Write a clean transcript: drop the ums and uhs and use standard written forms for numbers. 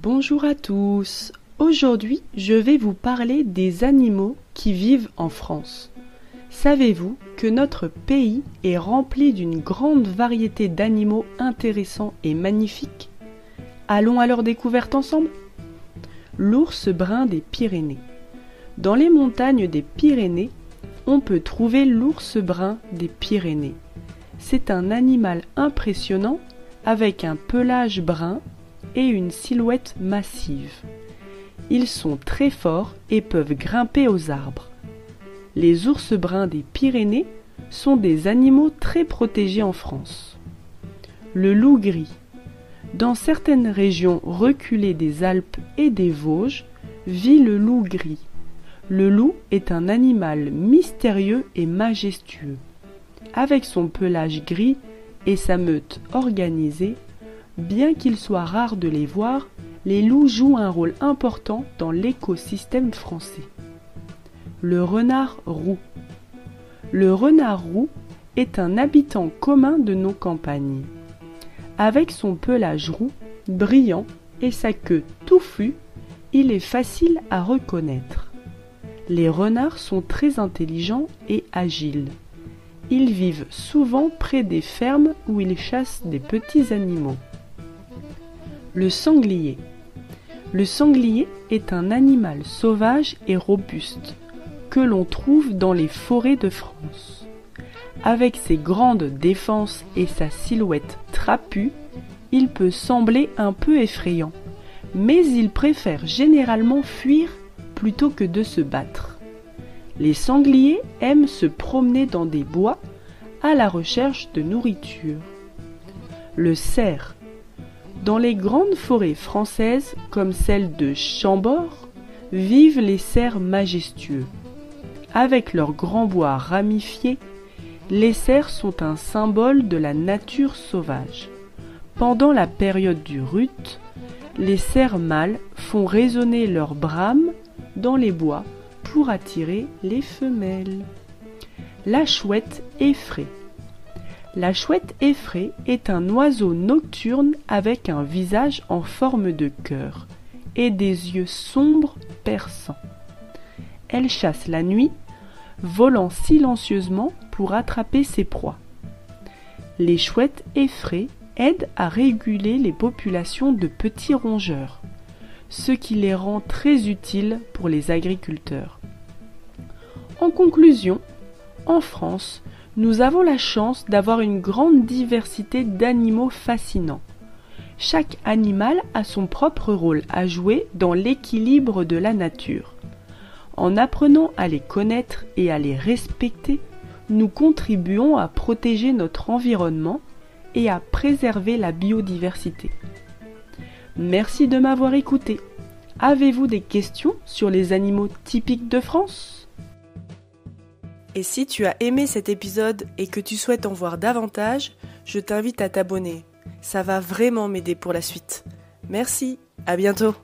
Bonjour à tous. Aujourd'hui, je vais vous parler des animaux qui vivent en France. Savez-vous que notre pays est rempli d'une grande variété d'animaux intéressants et magnifiques? Allons à leur découverte ensemble. L'ours brun des Pyrénées. Dans les montagnes des Pyrénées, on peut trouver l'ours brun des Pyrénées. C'est un animal impressionnant avec un pelage brun et une silhouette massive. Ils sont très forts et peuvent grimper aux arbres. Les ours bruns des Pyrénées sont des animaux très protégés en France. Le loup gris. Dans certaines régions reculées des Alpes et des Vosges, vit le loup gris. Le loup est un animal mystérieux et majestueux. Avec son pelage gris et sa meute organisée, bien qu'il soit rare de les voir, les loups jouent un rôle important dans l'écosystème français. Le renard roux. Le renard roux est un habitant commun de nos campagnes. Avec son pelage roux, brillant et sa queue touffue, il est facile à reconnaître. Les renards sont très intelligents et agiles. Ils vivent souvent près des fermes où ils chassent des petits animaux. Le sanglier. Le sanglier est un animal sauvage et robuste que l'on trouve dans les forêts de France. Avec ses grandes défenses et sa silhouette trapue, il peut sembler un peu effrayant, mais il préfère généralement fuir plutôt que de se battre. Les sangliers aiment se promener dans des bois à la recherche de nourriture. Le cerf. Dans les grandes forêts françaises, comme celle de Chambord, vivent les cerfs majestueux. Avec leurs grands bois ramifiés, les cerfs sont un symbole de la nature sauvage. Pendant la période du rut, les cerfs mâles font résonner leurs brames dans les bois pour attirer les femelles. La chouette effraie. La chouette effraie est un oiseau nocturne avec un visage en forme de cœur et des yeux sombres perçants. Elle chasse la nuit, volant silencieusement pour attraper ses proies. Les chouettes effraies aident à réguler les populations de petits rongeurs, ce qui les rend très utiles pour les agriculteurs. En conclusion, en France, nous avons la chance d'avoir une grande diversité d'animaux fascinants. Chaque animal a son propre rôle à jouer dans l'équilibre de la nature. En apprenant à les connaître et à les respecter, nous contribuons à protéger notre environnement et à préserver la biodiversité. Merci de m'avoir écouté. Avez-vous des questions sur les animaux typiques de France ? Et si tu as aimé cet épisode et que tu souhaites en voir davantage, je t'invite à t'abonner. Ça va vraiment m'aider pour la suite. Merci, à bientôt.